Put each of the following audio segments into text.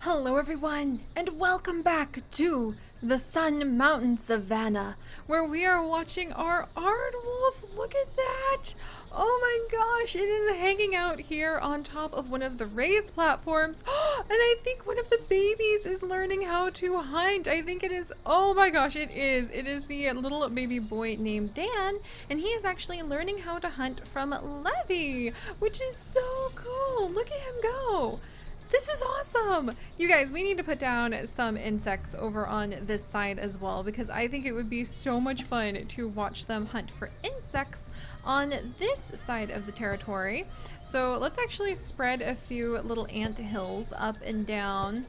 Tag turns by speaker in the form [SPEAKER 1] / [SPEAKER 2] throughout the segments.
[SPEAKER 1] Hello everyone, and welcome back to the Sun Mountain Savannah, where we are watching our Aardwolf. Look at that! Oh my gosh, it is hanging out here on top of one of the raised platforms, and I think one of the babies is learning how to hunt. I think it is, oh my gosh, it is. It is the little baby boy named Dan, and he is actually learning how to hunt from Levy, which is so cool. Look at him go. This is awesome! You guys, we need to put down some insects over on this side as well, because I think it would be so much fun to watch them hunt for insects on this side of the territory. So let's actually spread a few little ant hills up and down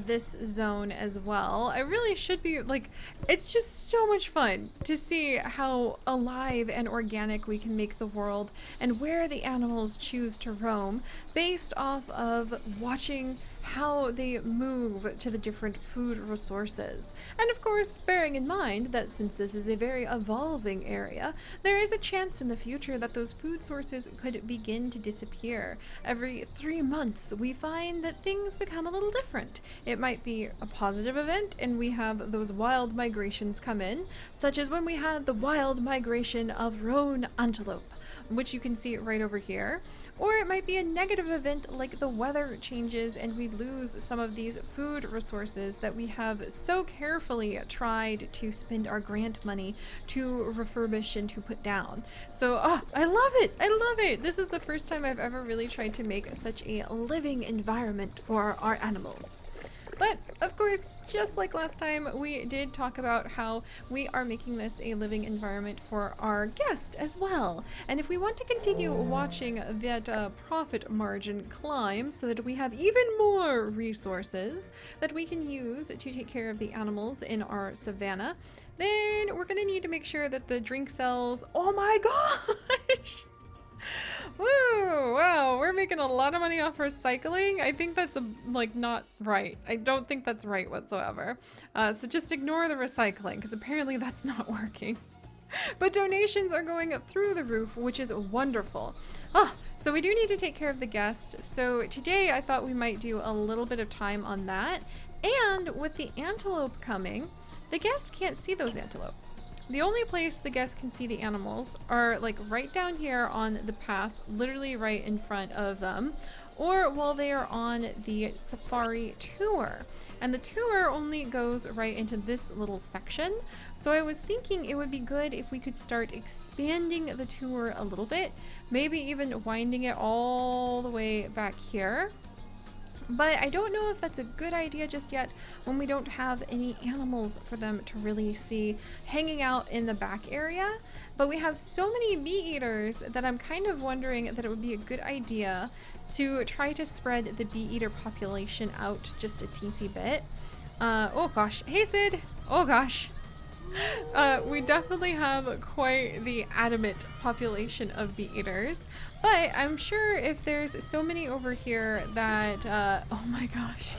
[SPEAKER 1] this zone as well. I really should be like, it's just so much fun to see how alive and organic we can make the world and where the animals choose to roam based off of watching how they move to the different food resources. And of course, bearing in mind that since this is a very evolving area, there is a chance in the future that those food sources could begin to disappear. Every 3 months, we find that things become a little different. It might be a positive event and we have those wild migrations come in, such as when we had the wild migration of roan antelope, which you can see right over here. Or it might be a negative event like the weather changes and we lose some of these food resources that we have so carefully tried to spend our grant money to refurbish and to put down. So, I love it! I love it! This is the first time I've ever really tried to make such a living environment for our animals. But, of course, just like last time, we did talk about how we are making this a living environment for our guest as well. And if we want to continue watching that profit margin climb so that we have even more resources that we can use to take care of the animals in our savannah, then we're going to need to make sure that the drink cells... Oh my gosh! Woo! Wow, we're making a lot of money off recycling. I think that's like not right. I don't think that's right whatsoever. So just ignore the recycling because apparently that's not working. But donations are going through the roof, which is wonderful. So we do need to take care of the guest. So today I thought we might do a little bit of time on that. And with the antelope coming, the guest can't see those antelope. The only place the guests can see the animals are like right down here on the path, literally right in front of them, or while they are on the safari tour. And the tour only goes right into this little section. So I was thinking it would be good if we could start expanding the tour a little bit, maybe even winding it all the way back here. But I don't know if that's a good idea just yet when we don't have any animals for them to really see hanging out in the back area. But we have so many bee eaters that I'm kind of wondering that it would be a good idea to try to spread the bee eater population out just a teensy bit. Oh gosh. Hey Sid! Oh gosh. We definitely have quite the adamant population of bee eaters, but I'm sure if there's so many over here that, oh my gosh.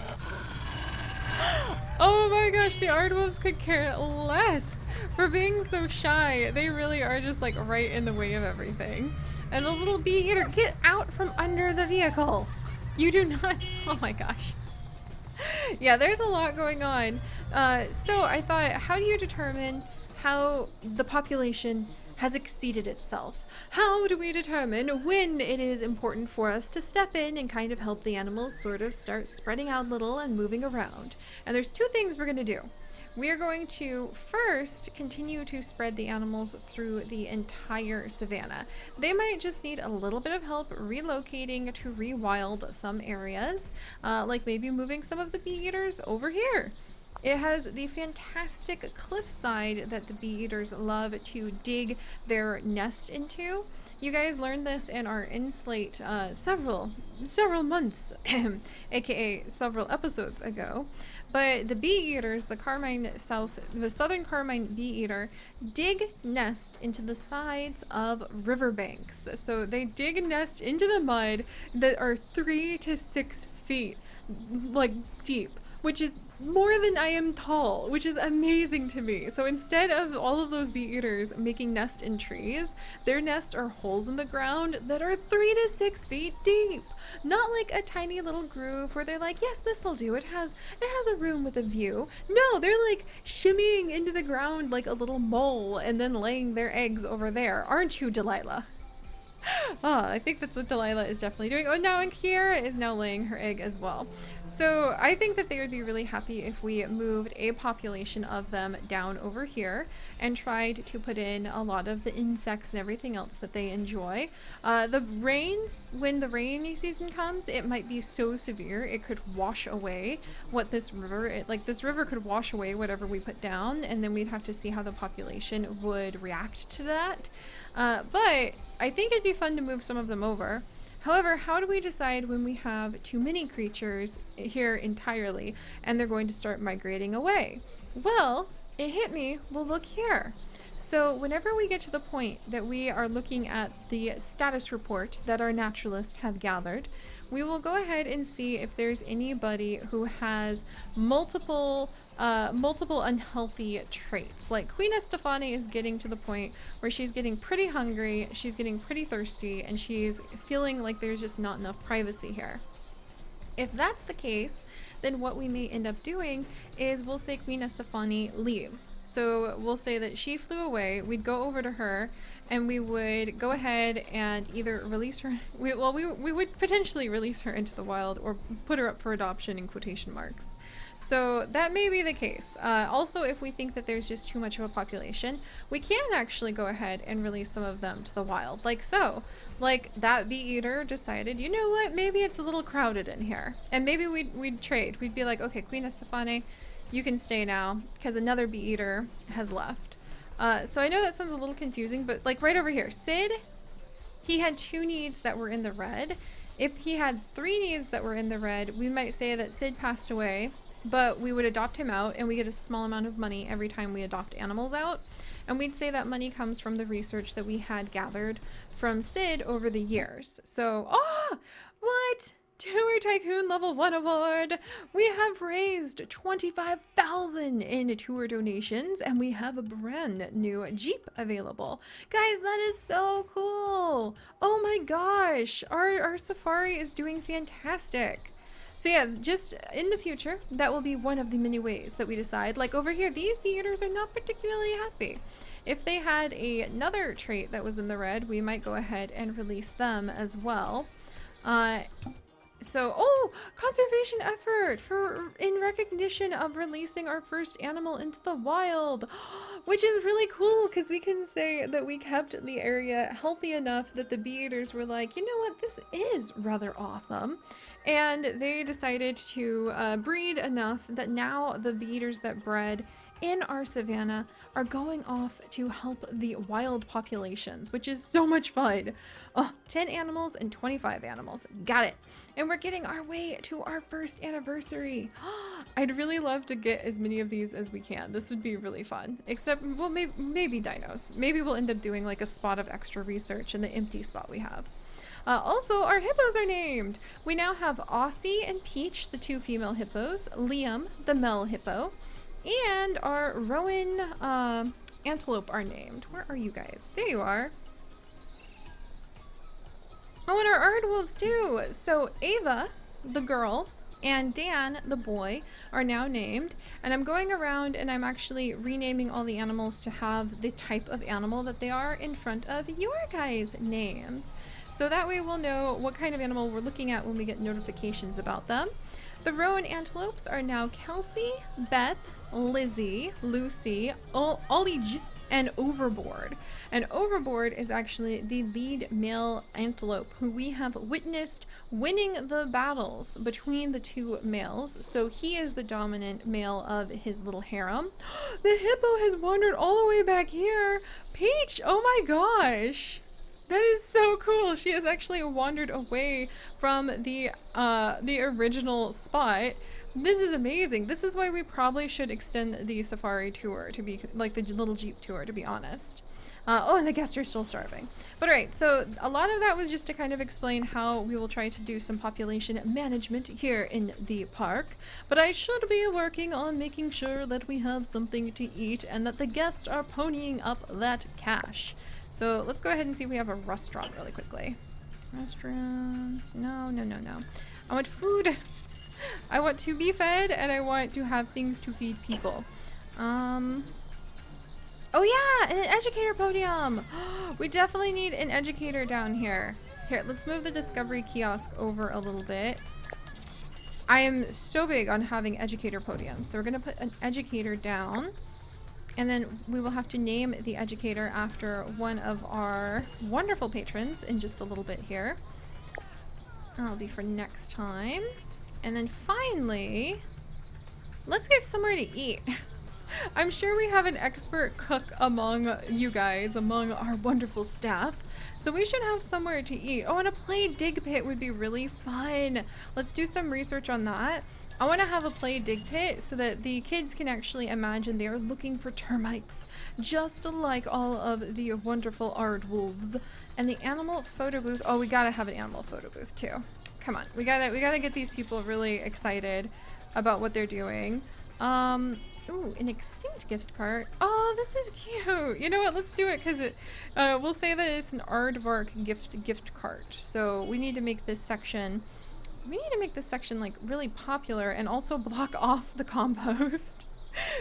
[SPEAKER 1] Oh my gosh, the Aardwolves could care less for being so shy. They really are just like right in the way of everything. And the little bee eater, get out from under the vehicle. You do not, oh my gosh. Yeah, there's a lot going on. So I thought, how do you determine how the population has exceeded itself? How do we determine when it is important for us to step in and kind of help the animals sort of start spreading out a little and moving around? And there's two things we're going to do. We are going to first continue to spread the animals through the entire savannah. They might just need a little bit of help relocating to rewild some areas, like maybe moving some of the bee eaters over here. It has the fantastic cliffside that the bee eaters love to dig their nest into. You guys learned this in our in-slate several months, aka several episodes ago. But the bee eaters, the southern carmine bee eater, dig nest into the sides of riverbanks. So they dig a nest into the mud that are 3 to 6 feet, like deep, which is more than I am tall, which is amazing to me. So instead of all of those bee eaters making nests in trees, their nests are holes in the ground that are 3 to 6 feet deep. Not like a tiny little groove where they're like, yes, this will do. It has a room with a view. No, they're like shimmying into the ground like a little mole and then laying their eggs over there. Aren't you, Delilah? Oh, I think that's what Delilah is definitely doing. Oh, now and Kiara is now laying her egg as well. So I think that they would be really happy if we moved a population of them down over here and tried to put in a lot of the insects and everything else that they enjoy. The rains, when the rainy season comes, it might be so severe it could wash away what this river, this river could wash away whatever we put down, and then we'd have to see how the population would react to that. But I think it'd be fun to move some of them over. However, how do we decide when we have too many creatures here entirely and they're going to start migrating away? Well, it hit me. Well, look here. So whenever we get to the point that we are looking at the status report that our naturalists have gathered, we will go ahead and see if there's anybody who has multiple unhealthy traits. Like Queen Estefani is getting to the point where she's getting pretty hungry, she's getting pretty thirsty, and she's feeling like there's just not enough privacy here. If that's the case, then what we may end up doing is we'll say Queen Estefani leaves. So we'll say that she flew away, we'd go over to her, and we would go ahead and either release her, we would potentially release her into the wild or put her up for adoption in quotation marks. So that may be the case. Also, if we think that there's just too much of a population, we can actually go ahead and release some of them to the wild. Like so. Like that bee eater decided, you know what, maybe it's a little crowded in here. And maybe we'd trade. We'd be like, okay, Queen Estefani, you can stay now because another bee eater has left. So I know that sounds a little confusing, but like right over here, Sid, he had 2 needs that were in the red. If he had 3 needs that were in the red, we might say that Sid passed away, but we would adopt him out and we get a small amount of money every time we adopt animals out. And we'd say that money comes from the research that we had gathered from Sid over the years. So, what? Tour Tycoon level 1 award. We have raised 25,000 in tour donations and we have a brand new Jeep available. Guys, that is so cool. Oh my gosh. Our safari is doing fantastic. So yeah, just in the future, that will be one of the many ways that we decide. Like over here, these bee eaters are not particularly happy. If they had another trait that was in the red, we might go ahead and release them as well. Conservation effort in recognition of releasing our first animal into the wild, which is really cool because we can say that we kept the area healthy enough that the bee eaters were like, you know what, this is rather awesome. And they decided to breed enough that now the bee eaters that bred in our savannah are going off to help the wild populations, which is so much fun. 10 animals and 25 animals. Got it. And we're getting our way to our first anniversary. I'd really love to get as many of these as we can. This would be really fun. Except, well, maybe dinos. Maybe we'll end up doing like a spot of extra research in the empty spot we have. Also, our hippos are named. We now have Aussie and Peach, the 2 female hippos, Liam, the male hippo, and our Rowan antelope are named. Where are you guys? There you are. Oh, and our Aardwolves too. So Ava, the girl, and Dan, the boy, are now named. And I'm going around and I'm actually renaming all the animals to have the type of animal that they are in front of your guys' names. So that way we'll know what kind of animal we're looking at when we get notifications about them. The Rowan antelopes are now Kelsey, Beth, Lizzie, Lucy, Olige, and Overboard. And Overboard is actually the lead male antelope who we have witnessed winning the battles between the 2 males. So he is the dominant male of his little harem. The hippo has wandered all the way back here. Peach, oh my gosh. That is so cool. She has actually wandered away from the original spot. This is amazing. This is why we probably should extend the safari tour to be like the little Jeep tour, to be honest. Oh, and the guests are still starving. But alright, so a lot of that was just to kind of explain how we will try to do some population management here in the park. But I should be working on making sure that we have something to eat and that the guests are ponying up that cash. So let's go ahead and see if we have a restaurant really quickly. Restaurants, no, no, no, no. I want food. I want to be fed and I want to have things to feed people. Oh yeah, an educator podium. We definitely need an educator down here. Here, let's move the discovery kiosk over a little bit. I am so big on having educator podiums. So we're gonna put an educator down and then we will have to name the educator after one of our wonderful patrons in just a little bit here. That'll be for next time. And then finally, let's get somewhere to eat. I'm sure we have an expert cook among you guys, among our wonderful staff. So we should have somewhere to eat. Oh, and a play dig pit would be really fun. Let's do some research on that. I want to have a play dig pit so that the kids can actually imagine they are looking for termites, just like all of the wonderful Aardwolves. And the animal photo booth. Oh, we gotta have an animal photo booth too. Come on, we gotta get these people really excited about what they're doing. Ooh, an extinct gift card. Oh, this is cute. You know what? Let's do it because we'll say that it's an Aardvark gift cart. So we need to make this section. We need to make this section like really popular and also block off the compost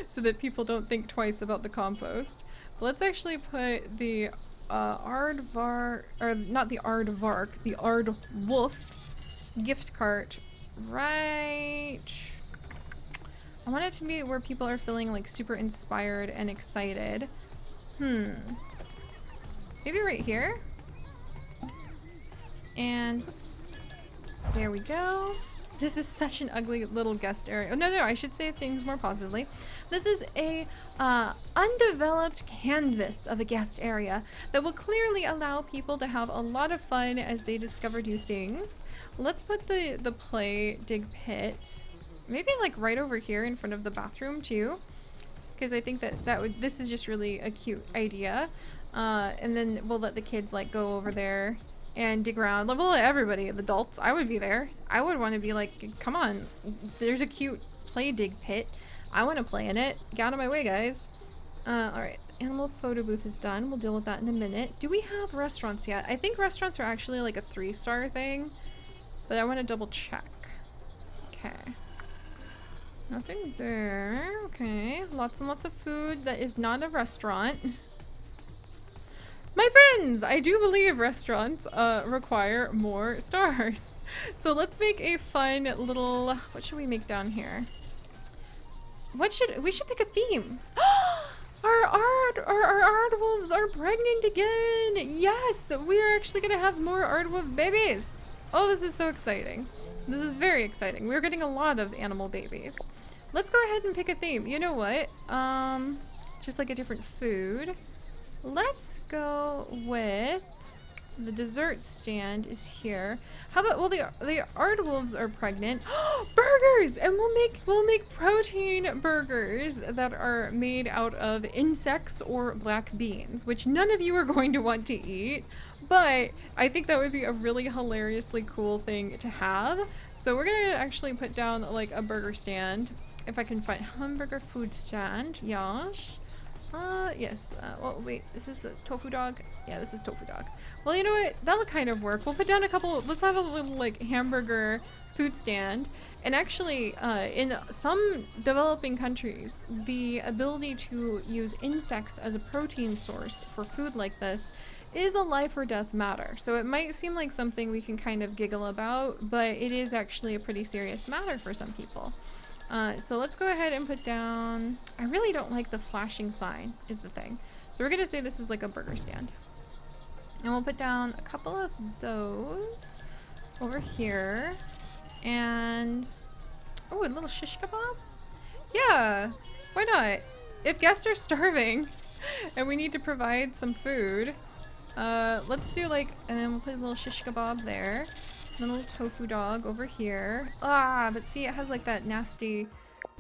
[SPEAKER 1] so that people don't think twice about the compost. But let's actually put the Aardvark, or not the Aardvark, the Aardwolf gift cart right. I want it to be where people are feeling like super inspired and excited. Maybe right here. And oops. There we go. This is such an ugly little guest area. Oh, no, I should say things more positively. This is a undeveloped canvas of a guest area that will clearly allow people to have a lot of fun as they discover new things. Let's put the play dig pit maybe like right over here in front of the bathroom too, because I think this is just really a cute idea. And then we'll let the kids like go over there and dig around. We'll let everybody, the adults, I would be there. I would want to be like, come on, there's a cute play dig pit. I want to play in it. Get out of my way, guys. Alright, animal photo booth is done. We'll deal with that in a minute. Do we have restaurants yet? I think restaurants are actually like a 3-star thing, but I want to double check. Okay. Nothing there. Okay. Lots and lots of food that is not a restaurant. My friends, I do believe restaurants require more stars. So let's make a fun little, what should we make down here? We should pick a theme. Our Aardwolves are pregnant again. Yes, we are actually gonna have more Aardwolf babies. Oh, this is so exciting. This is very exciting. We're getting a lot of animal babies. Let's go ahead and pick a theme. You know what? Just like a different food. Let's go with the dessert stand is here. How about, well, the Aardwolves are pregnant. Burgers! And we'll make protein burgers that are made out of insects or black beans, which none of you are going to want to eat, but I think that would be a really hilariously cool thing to have. So we're gonna actually put down like a burger stand. If I can find hamburger food stand, yes. Yes. Well, wait, is this a tofu dog? Yeah, this is tofu dog. Well, you know what? That'll kind of work. We'll put down a couple, let's have a little like hamburger food stand. And actually, in some developing countries, the ability to use insects as a protein source for food like this is a life or death matter. So it might seem like something we can kind of giggle about, but it is actually a pretty serious matter for some people. So let's go ahead and put down, I really don't like the flashing sign is the thing. So we're gonna say this is like a burger stand. And we'll put down a couple of those over here. And, oh, a little shish kebab? Yeah, why not? If guests are starving and we need to provide some food, let's do like, and then we'll put a little shish kebab there. And a little tofu dog over here. Ah, but see, it has like that nasty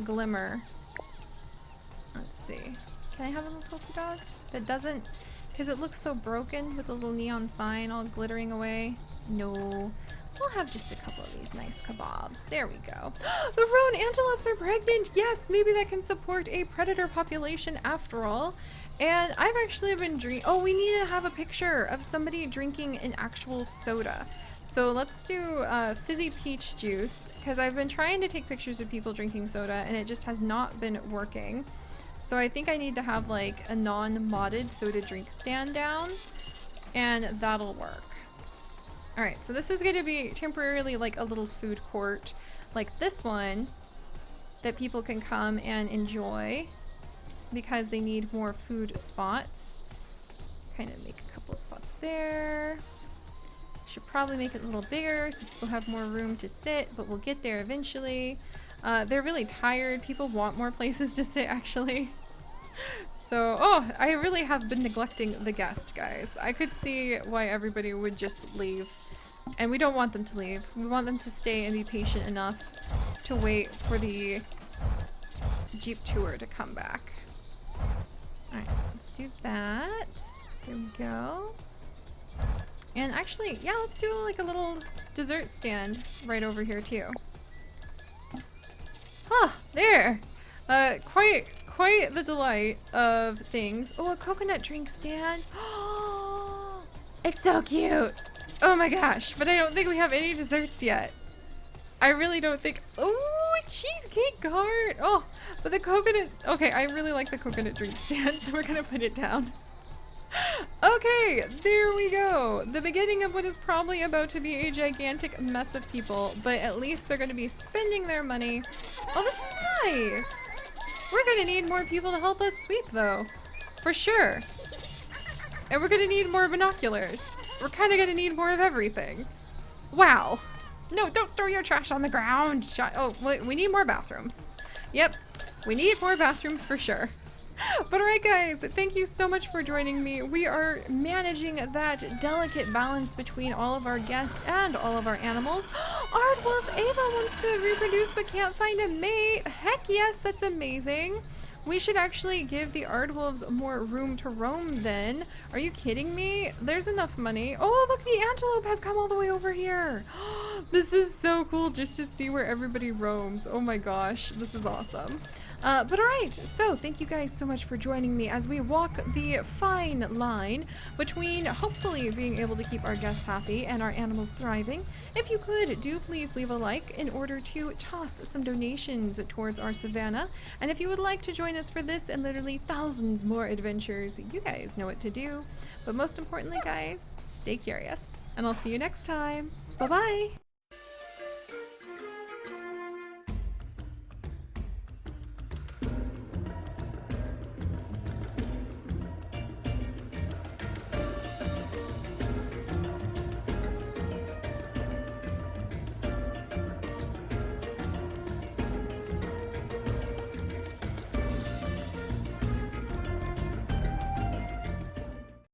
[SPEAKER 1] glimmer. Let's see. Can I have a little tofu dog? That doesn't Because it looks so broken with the little neon sign all glittering away. No. We'll have just a couple of these nice kebabs. There we go. The roan antelopes are pregnant! Yes, maybe that can support a predator population after all. And I've actually been drinking. Oh, we need to have a picture of somebody drinking an actual soda. So let's do fizzy peach juice, because I've been trying to take pictures of people drinking soda and it just has not been working. So I think I need to have like a non-modded soda drink stand down, and that'll work. Alright, so this is going to be temporarily like a little food court like this one that people can come and enjoy because they need more food spots. Kind of make a couple of spots there. Should probably make it a little bigger so people have more room to sit, but we'll get there eventually. They're really tired. People want more places to sit, actually. So, oh, I really have been neglecting the guest, guys. I could see why everybody would just leave. And we don't want them to leave. We want them to stay and be patient enough to wait for the Jeep tour to come back. Alright, let's do that. There we go. And actually, yeah, let's do like a little dessert stand right over here too. Huh, there! Quite the delight of things. Oh, a coconut drink stand. It's so cute! Oh my gosh, but I don't think we have any desserts yet. I really don't think. Oh, a cheesecake cart! Oh, but the coconut. Okay, I really like the coconut drink stand, so we're gonna put it down. Okay, there we go. The beginning of what is probably about to be a gigantic mess of people, but at least they're gonna be spending their money. Oh, this is nice! We're gonna need more people to help us sweep though. For sure. And we're gonna need more binoculars. We're kinda gonna need more of everything. Wow. No, don't throw your trash on the ground. Oh, wait, we need more bathrooms. Yep, we need more bathrooms for sure. But alright guys, thank you so much for joining me. We are managing that delicate balance between all of our guests and all of our animals. Aardwolf Ava wants to reproduce but can't find a mate. Heck yes, that's amazing. We should actually give the Aardwolves more room to roam then. Are you kidding me? There's enough money. Oh, look, the antelope have come all the way over here. This is so cool just to see where everybody roams. Oh my gosh, this is awesome. But alright, so thank you guys so much for joining me as we walk the fine line between hopefully being able to keep our guests happy and our animals thriving. If you could, do please leave a like in order to toss some donations towards our Savannah. And if you would like to join us for this and literally thousands more adventures, you guys know what to do. But most importantly, guys, stay curious. And I'll see you next time. Bye-bye!